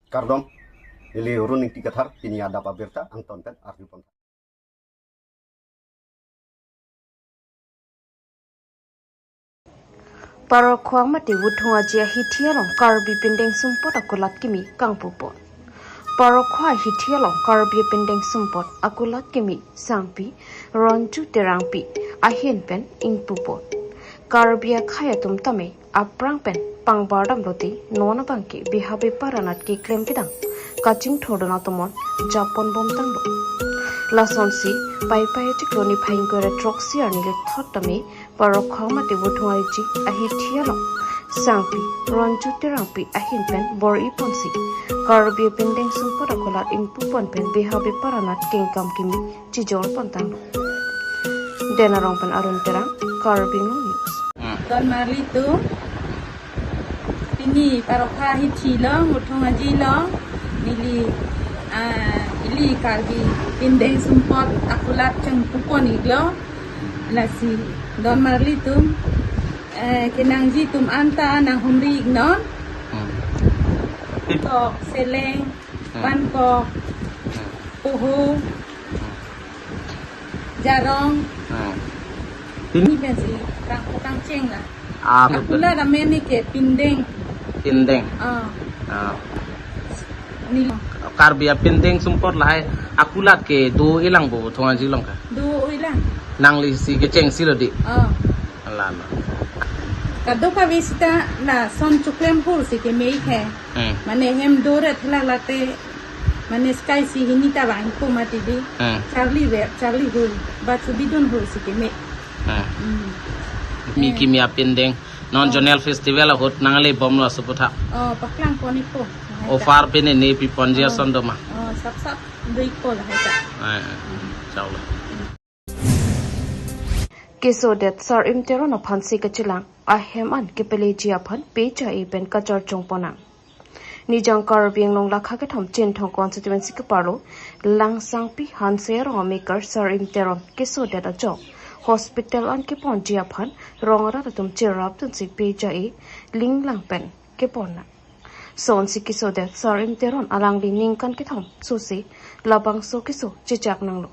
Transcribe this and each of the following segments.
Kardom, ili runing tikathar kini ada pabirta Anton pen Arjupon. Para kwang mati wudhunga jia hitialong karbi pindeng sumpot akulat kimi kang pupot. Para kwa hitialong karbi pindeng sumpot akulat kimi sangpi ronju terangpi ahin pen ing pupot. Karbia khaya tum tame aprang pen pangbardam roti nona bangki bihabe paranat ki klem pidang kaching thodona tomon japon bom tangbo. Lason si pai tikloni phaing gore troxy arnile thottame para kwang mati wudhunga ji ahitialong sangpi ronju terangpi ahin pen bor iponsi karbi pindeng sumpot akulat ing pupon pen bihabe paranat kingkam kimi cijol pantang. Denarong pen arun terang karbi news. Don Marli tu ini parokha hiti lo muthong aji lo nili ili karbi pindeng sumpot akulat ceng pupon iglo lasi Don Marli tu kenang ji tum anta nang humri ignon kok seleng pan kok puhu jarong ini bensi kang ceng lah. Akulah ramai ni ke pindeng. Ni Karbia pindeng sumpot lahai akulat ke do ilang bo thonga jilong ka. do ilang. Nang li si ke ceng silo di. Alama. Kado ka visita na son chuklem hur si ke mei ke. Mane hem dore thla late mane sky si hinita bang ko mati di. Charlie hur ba subidon hur si ke mei. Mi kimia pindeng non jonel festival hot nangale bomlo suputha Paklang poni po. ofar pene ne pi ponjia sondoma Sap dui ko lah ta. chawla Kesodet sar imteron of Hansi Kachilang, Ahem an Kipeleji upon Pecha Eben Kachar Chongpona. Nijang Karabing Long Lakakatom Chintong constituency Kaparo, Lang Sangpi Hanser or Maker Sar Imteron, Kesodet a job. Hospital an Kipon Jiapan, Rongaratum Chirap to si Pecha E, Ling Lang Pen, Kipona. Son Sikisodet Sar Imteron alang di Ningkan Kitom, Susi, Labang Sokiso, Chichak Nanglo.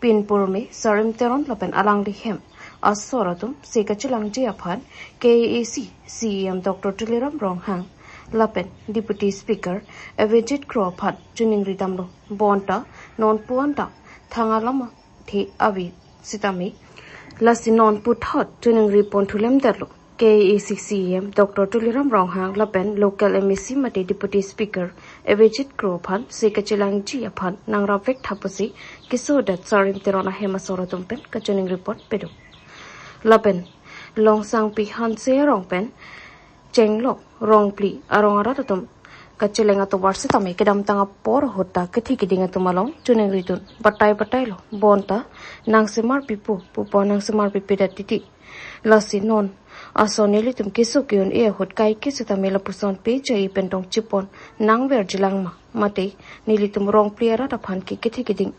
Pin Purme, Sarim Teron Lapen alang di hem. Asoratum, Sekachilang Jiapan, KAC, CEM Dr. Tuliram Ronghang, Lapen, Deputy Speaker, Avijit Kropat, Juning Ridamlo, Bonta, Non Puanta, Tangalama, Thi Avi, Sitami, Lasi Non Puthot, Juning Ripon Tulem Derlo, KAC CEM Dr. Tuliram Ronghang, Lapen, Local MEC Mati Deputy Speaker, Avijit Kropat, Sekachilang Jiapan, Nangravek Tapusi, Kisodat Sarim Terona Hemasoratum Pen, Kajuning Report Pedu. Lapen, long sang pi hanse rongpen, cenglok rong pli arong aratatum, kacilenga to warsitame kedam tanga por hota kethi kidinga tumalong chuneng ritun batai lo bonta nang semar pipu pupo nang semar pipida titi lasi non asoneli tum kisu kion e hot kai kisu tamela puson pe chai pentong chipon nang ver jilang ma mate nilitum rong pli ara ta phan ki kethi kiding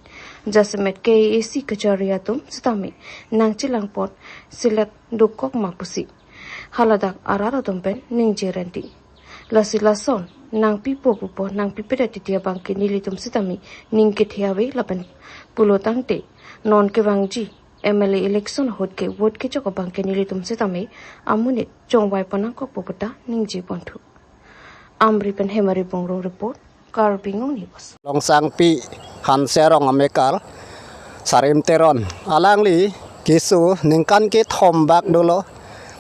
jasmet ke ac kacharia tum sitame nang chilang pot silat dukok ma pusi haladak arara tum pen ning jerenti lasi lason nang pipo pupo nang pipeda titia bangke nilitum sitami ning kethiawe lapen pulotang te non ke wangji MLA election hot ke vote ke choko bangke nilitum sitami amunit chongwai panang ko popota ning ji pontu amri pen hemari bongrong report Karbingong News. Long sang pi han serong amekal sarim teron alang li kisu ningkan ke thombak dolo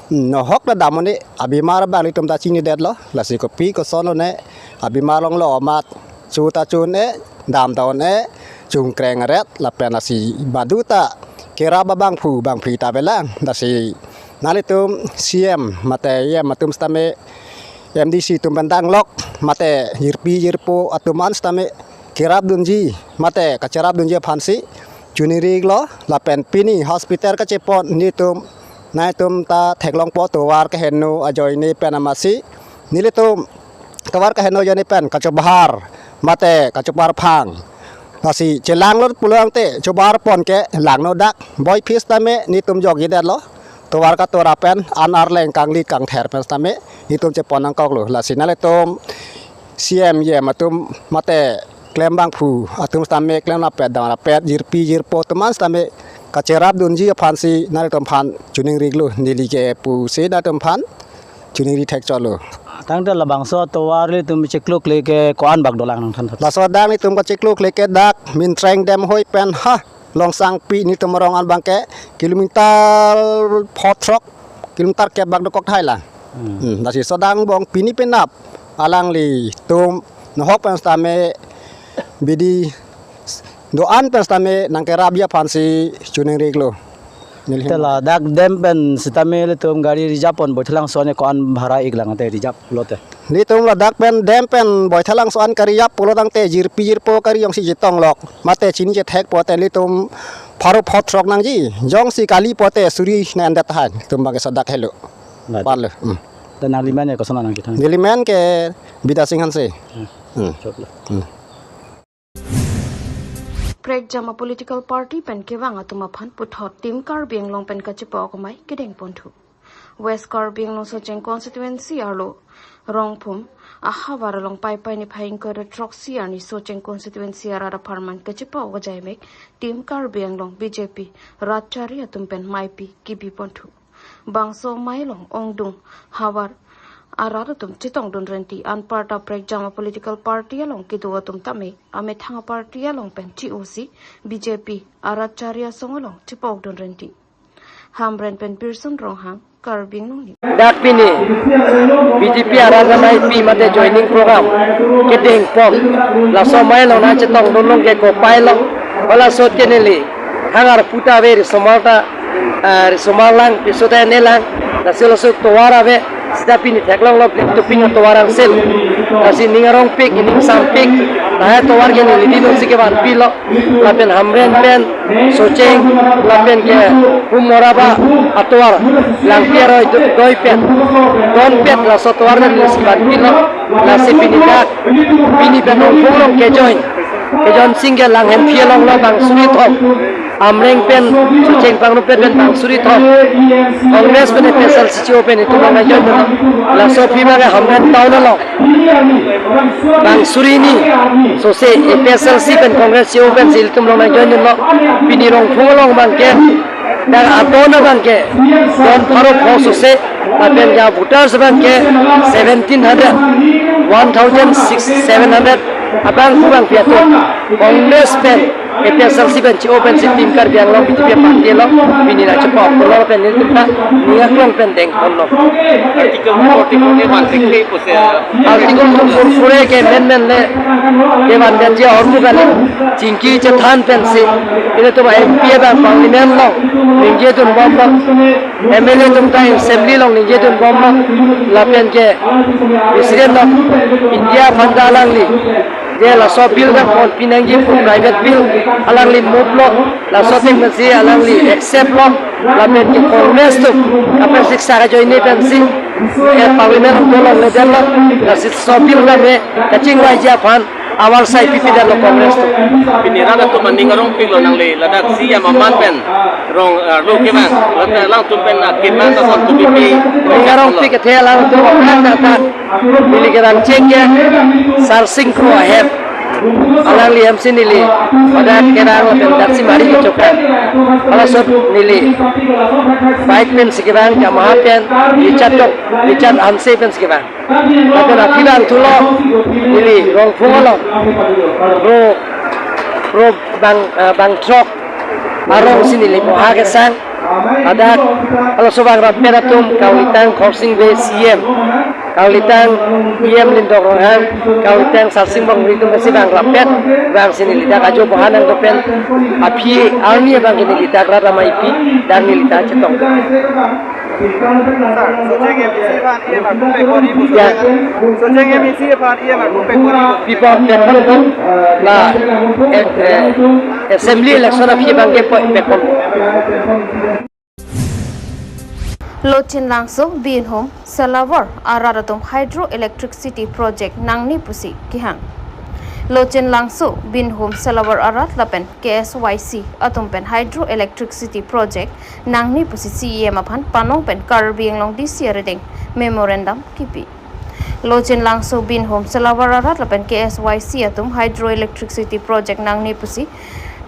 no hok da damoni abimar bali tum ta chini det lo lasi ko pi ko sono ne abimar long lo mat chu ta chun e dam ta ne chung kreng ret la penasi baduta kira babang phi ta belang dasi nalitum CM mate ye matum stame MDC tum bandang lok mate yirpo atuman stame kirab dunji mate kacerab dunji phansi chunirig lo la pen pini hospital ka chepon ni tum nai tum ta theklong po to war ka henno ajoi ni penamasi nile tum kawar ka henno jani pen kachobhar mate kachobhar phang nasi chelang lo pulang te chobar pon ke lang no dak boy phis tame ni tum jogi det lo to war ka to rapen anar leng kang li kang ther pen tame ni tum che ponang kok lo la sinale tum CM ye matum mate klem bang phu atum stame klem na pet da pet jir pi jir po teman stame kacerap dunji phan si na tom phan chuning riglu nili ke pu se da tom phan chuning ri thek cholo tang da labang so to war le tum chekluk le ke kon bak dolang nang than la so dang ni tum ko chekluk le ke dak min treng dem hoi pen ha long sang pi ni tum rong an bang ke kilometer phot trok kilometer ke bak do kok thai la da si so dang bong pi ni pen nap alang li tum no hok pen stame bidi doan pen stame nang ke rabia phan si chuning riglu tela dak dem pen sitame le tum gari rijap pon bothlang sone kon bhara iglang te rijap lote ni tum la dak pen dem pen boy thalang soan kariyap pulo tang te jir po kari yong si jitong lok mate chini je thek po te li tum pharo phot trok nang ji jong si kali po te suri nan dat han tum ba ke sadak helo pal le dan aliman ko sona nang kitang nilimen ke bida singhan se Prek jama political party pen kewang atuma phan puthot tim kar biang long pen ka chipo komai kedeng ponthu West kar biang long socheng constituency arlo rongphum ahawar long pai ni phaing kar troxy ani socheng constituency ara farman ka chipo gajai mek tim kar biang long BJP ratchari atum pen maipi kibi ponthu bangso mailong ongdung hawar aratum chitong dun renti an part of prek jama political party along kidu atum tame ame thanga party along pen TOC BJP aracharya songolong chipok dun renti hamren pen person ronghang karbing nong dak pini BJP aragamai pi mate joining program kedeng pom la somai lo na chitong dun long ke ko pai lo wala sot keneli hangar puta ver somalta somalang pisoda nelang la selo sok towara ve sida pini theklong lo to pinga towarang sel kasi ningarong pik ining sam pik na towar ge ni dino sike ban pilo la pen hamren pen socheng la pen ke humoraba atwar lang piero doi pen don pet la sotwar na ni ban pilo la se pini dak pini pen ong ke join single lang hem pielong lo bang suri thok amreng pen socheng bang no pen bang suri thok congress pen special sicho pen itu bang join la so pima ga hamren taun lo bang suri ni so se special si pen congress sicho pen sil tum lo join lo pini rong phulong bang ke dan atona bang ke don paro phoso se apen ja voters bang ke 1700 abang kurang piatu Congress pen SLC pen open team kar biang long BJP party lo bini na cepat kalau pen ni kita niat long pen deng kono artikel 44 ni mantik ni pose artikel 44 ke men le dewan janji और bukan चिंकी चठान pen si ini tu MP bang parliament long ninje tun bom lo MLA tum ta assembly long ninje tun bom lo lapen ke president lo India pandalang li dia la so bill da kon pinangi private bill alang li move lo la so ting si alang li accept lo la pen ke congress tu apa siksa ga join ni pen si parliament ko lo le del lo la so bill da me kaching wa ja fan awal sai pipi da lo congress tu pinira da tu manding rong pilo nang le ladak si ya maman pen rong lo ke man la lang tu pen na ke man da sam tu pipi ngarong pi ke thela tu ta ta bili ke dan check ya sar sing ko ahem alang li MC nili pada kerang pen darsi mari cokan ala sot nili bike pen sikirang jamaah pen dicat amse pen sikirang tapi nafilan tulo nili rong fungolo pro bang trok arong sini li moha kesang ada kalau sobang raperatum kaulitang crossing be CM kaulitang IM lindok rohan kaulitang salsing bang ritu masih bang rapet bang sini lidak ajo bohanang dopen api army bang ini lidak rata maipi dan lidak cetong people pekon la assembly election api bang ke pekon Lochin langso bin home Salawar araratum hydroelectricity project nangni pusi kihang Lochin langso bin home Salawar arat lapen KSYC atum pen hydroelectricity project nangni pusi CEM aphan panong pen kar biang long this year ding memorandum kipi Lojin langso bin home selawararat lapan KSYC atum hydroelectricity project nang ni pusi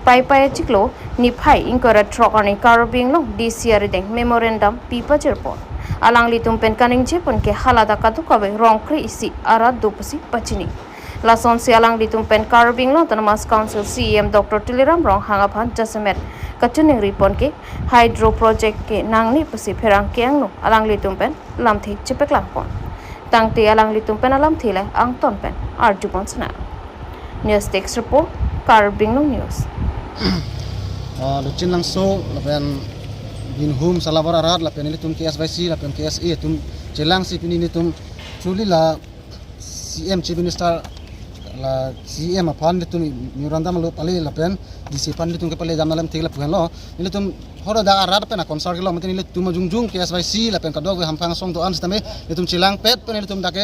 pai chiklo ni phai ingkara trokani karobing long DCR deng memorandum pipa jerpon alang litum pen kaning jepon ke halada katukawe rongkri isi arat dupusi pachini lason si alang litum pen karobing long tanamas council CEM Dr. Tiliram rong hangaphan jasemet kachuning ripon ke hydro project ke nang ni pusi pherang keang no alang litum pen lamthi chipek langpon tangti alang litum pen alam thile ang ton pen arjupon sana news text report karobing long news lucin langsung lapen bin hum salabar arat lapen ini tum KSYC lapen KSA tum jelang si ini tum truly la CM Chief Minister la CM apan tum memorandum lo pale lapen disipan tum ke pale jamalam thigla puan lo ini tum hora da arat pen konsar ke lo meten ini tum jungjung KSYC lapen kadog we hampang song to ans tame tum chilang pet pen ini tum dake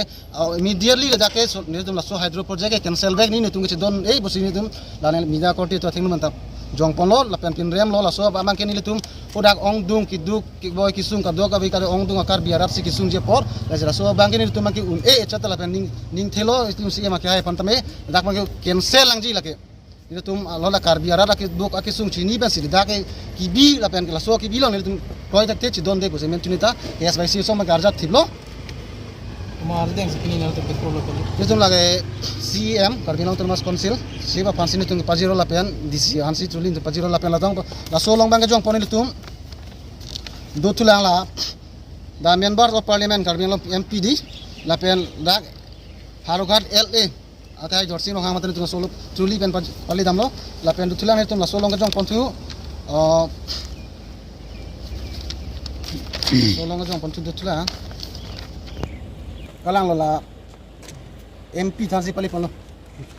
immediately la dake ini tum la so hydro project ke cancel back ni tum ke don ei bosi ni tum la media court to thing mantap jong pon lo lapen pin rem lo la so ba man ken ile tum udak ong dung ki duk ki boy ki sung ka do ka bi ka ong dung akar biarap si ki sung je por la jara so bang ken ile tum man ki chata lapen ning thelo tum si ma ki hai pantame dak ma ki cancel lang ji lake ile tum lo la kar biara ki duk aki sung chini ben si dak ki bi lapen ki la so ki bi lo ile tum toy tak te chi don de ko se men tunita KSYC so ma garja thiblo mar deng sekini na to petrol ko itu lagi CM Karbilang Termas Konsil siapa pansin itu pajero lapian di si hansi tulin itu pajero lapian latang la solong bangga jong poni itu do tulang la da member of parliament Karbilang MPD lapian da harugat LA akai jorsi no hamatan itu solo tuli pen pali damlo lapian do tulang itu la solong jong pontu solong jong pontu do tulang kalang lola MP thansi pali pono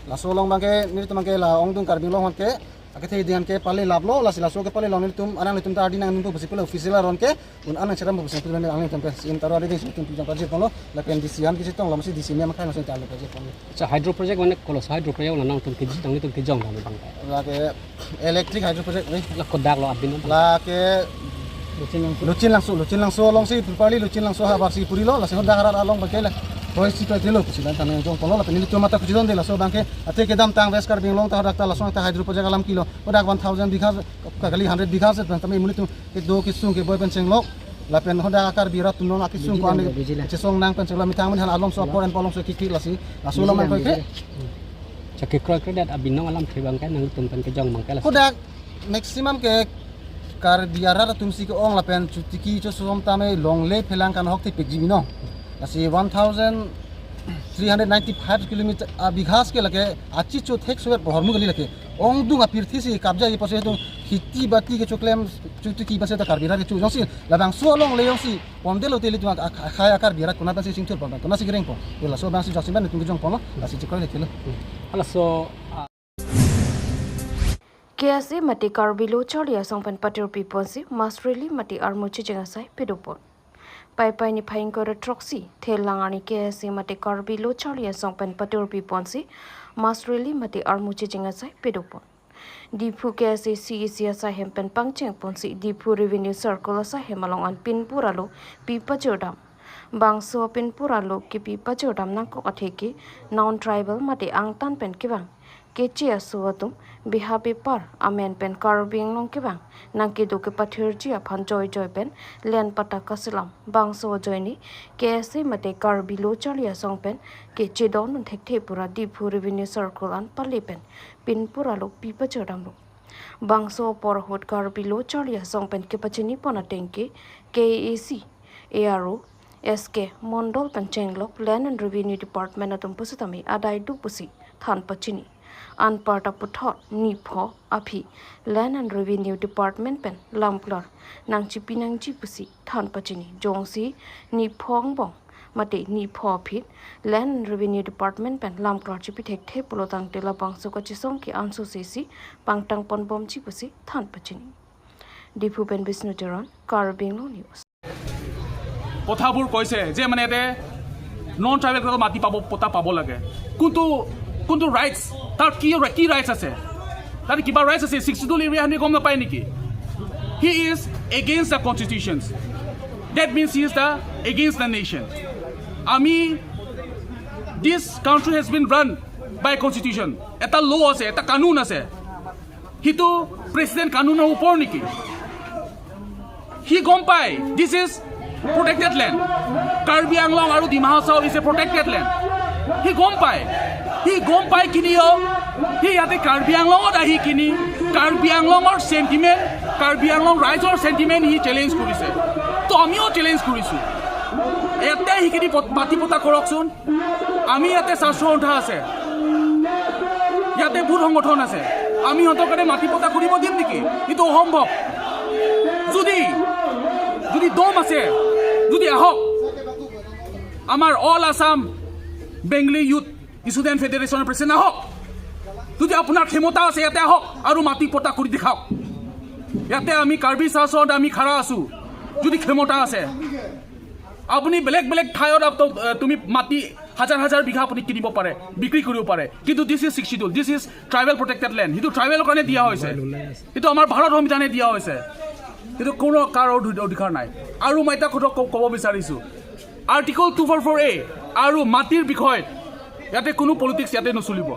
la solong bangke ni tum bangke la ongdung karbing long ke akete dian ke pali lablo la sila so ke pali long ni tum anang ni tum ta adina nung busi pala official ron ke un anang cheram busi pala anang tum sim taro ade tum tum paje pono la pen disian ki tong la masi disi me makai masi talo paje pono cha hydro project one kolos hydro project la nang tum ke ji tang ni tum ke jong bang la ke electric hydro project la kodak lo abin la ke lucin langsung long si pali lucin langsung ha barsi puri lo la se hoda harar along bangke la Koi si tu telo kusi dan tanah jong polo la penili tu mata kusi don de la so bangke ate ke dam tang veskar bing long ta dak ta la so ta hydro project alam kilo odak 1000 bigha kali 100 bigha se tan tami muni tu ke do ki sung ke boy pen seng lok la pen hoda akar birat tu non aki sung ko ane che song nang pen seng la mitang mun hal along so por en polong so kiki la si la so la man koi ke cha ke kroi kredat abin nong alam thri bangke nang tum pen ke jong bangke la odak maximum ke kar biara tum si ke ong la pen chutiki cho som tame long le phelang kan hok ti pekji no asi 1395 kilometer bighas ke lage achi cho thek suer hormu gali lage ong dunga pirthi si kabja ye pose tu khiti bati ke choklem chuti ki base ta karbira ke chu jongsi labang so long le yongsi pondelo teli tu khaya kar biara kuna base sing tur pon kana si gereng pon la so bang si joksi ban tu jong pon la si chikoi le kelo ala so KSA mati karbilo cholia songpan patir piponsi masreli mati armuchi jengasai pedopon pai ni phaing ko troxy thelangani KSA mati karbilo cholia songpan patir piponsi masreli mati armuchi jengasai pedopon Dipu KSA CEC sa hempen pangcheng ponsi Dipu revenue circle sa hemalong an pinpuralo pipa jodam bangso pinpuralo ki pipa jodam nang ko atheki non tribal mati angtan pen kibang Keci asuatum bihabi par amen pen karbing long kibang nangki doke pathirji aphan joy pen len pata kasilam bangso joini KSA mate karbilo chalia song pen keci don thekte pura Dipu revenue circle an pali pen pinpura lo pipa chodam lo bangso por hot karbilo chalia song pen ke pachini pona tenki KAC ARO SK Mondol Panchenglok Land and Revenue Department atum pusutami adai du pusi than pachini Anparta puthot nipho api Land and Revenue Department pen lamplor nang chipinang chipusi than pachini jongsi niphong bong mate nipho phit Land and Revenue Department pen lamplor chipithek the pulotang tela bangso ko chisong ki ansu sesi pangtang ponbom chipusi than pachini Dipu pen Bisnu Teron Karbing News কথাবোৰ কৈছে যে মানে এতে non tribal কত মাটি পাব পতা পাব লাগে কোনটো ৰাইটস তাৰ কি ৰাইটস আছে তাৰ কিবা ৰাইটস আছে 62 এৰিয়া হানি গম নাপায় নেকি he is against the constitutions that means he is the against the nation আমি this country has been run by constitution. Eta law ase, eta kanun ase. Hitu president kanuনৰ ওপৰ নেকি? He gom pai, this is protected land. Karbi Anglong aru Dima Hasao is a protected land. He gom pai kiniyo. He yate Karbi Anglong ahi kini. Karbi Anglong or sentiment, Karbi Anglong rights or sentiment he challenge kurise. To amiyo challenge kurisu. Ete he kini pati pota koroksun. Ami yate sasro untha ase. Yate bhut সংগঠন আছে। আমি হতৰ কাৰণে মাটি পতা কৰিব দিম নেকি? ইটো অসম্ভৱ। যদি দম আছে, যদি আহক আমাৰ অল আসাম বেংগলী ইউথ ষ্টুডেণ্ট ফেডাৰেশ্যনৰ প্ৰেচিডেণ্ট আহক। যদি আপোনাৰ ক্ষমতা আছে ইয়াতে আহক আৰু মাটি পতা কৰি দেখাওক। ইয়াতে আমি কাৰ্বি চাৰ্চত আমি খাৰা আছো। যদি ক্ষমতা আছে আপুনি বেলেগ বেলেগ ঠাইত তুমি মাটি হাজাৰ বিঘা আপুনি কিনিব পাৰে, বিক্ৰী কৰিব পাৰে। কিন্তু this is 62, this is tribal protected land. সেইটো ট্ৰাইবেলৰ কাৰণে দিয়া হৈছে, সেইটো আমাৰ ভাৰত সংবিধানে দিয়া হৈছে। কিন্তু কোনো কাৰো অধিকাৰ নাই। আৰু মই এটা কথা ক'ব বিচাৰিছোঁ, আৰ্টিকল 244A আৰু মাটিৰ বিষয়ত ইয়াতে কোনো পলিটিক্স ইয়াতে নচলিব।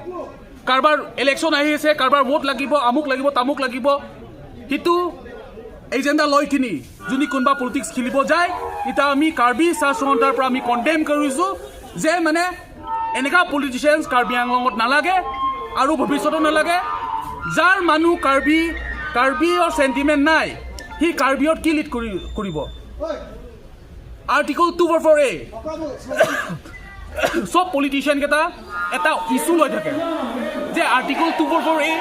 কাৰোবাৰ ইলেকশ্যন আহি আছে, কাৰোবাৰ ভোট লাগিব, আমুক লাগিব, তামুক লাগিব, সেইটো এজেণ্ডা লৈ কিনি যদি কোনোবা পলিটিক্স খেলিব যায়, এতিয়া আমি কাৰ্বি চাৰ্চ ফ্ৰণ্টৰ পৰা আমি কণ্ডেম কৰিছোঁ যে মানে এনেকুৱা পলিটিচিয়ানছ কাৰ্বি আংলঙত নালাগে আৰু ভৱিষ্যতো নালাগে। যাৰ মানুহ কাৰ্বিৰ চেণ্টিমেণ্ট নাই, সি কাৰ্বিত কি লিড কৰিব? আৰ্টিকল 244A চব পলিটিচিয়ানকেইটা এটা ইছ্যু লৈ থাকে যে আৰ্টিকল 244A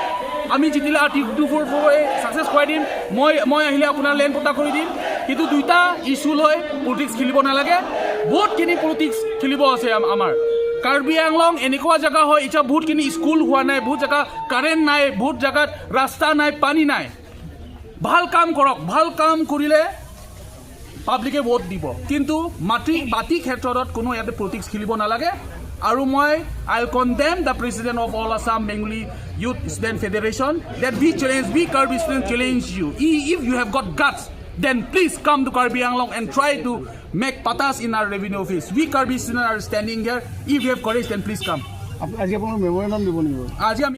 আমি জিতিলে আৰ্টিকল 244A ছাকচেছ কৰাই দিম, মই আহিলে আপোনাৰ লেণ্ড পটা কৰি দিম। কিন্তু দুইটা ইছ্যু লৈ পলিটিক্স খেলিব নালাগে। বহুতখিনি পলিটিক্স খেলিব আছে আমাৰ। কাৰ্বি আংলং এনেকুৱা জেগা হয়, এতিয়া বহুতখিনি স্কুল হোৱা নাই, বহুত জেগা কাৰেণ্ট নাই, বহুত জেগাত ৰাস্তা নাই, পানী নাই। ভাল কাম কৰক, ভাল কাম কৰিলে পাব্লিকে ভোট দিব। কিন্তু মাটি ক্ষেত্ৰত কোনো ইয়াতে পলিটিক্স খেলিব নালাগে। আৰু মই I condemn the president of all Assam Bengali youth student federation that we Karbi students challenge you. If you have got guts, then please come to Karbi Anglong and try to make patas in our revenue office. We Karbi students are standing here. If you have courage, then please come. আজি আপোনাৰ মেম'ৰেণ্ডাম দিব নেকি? আজি আমি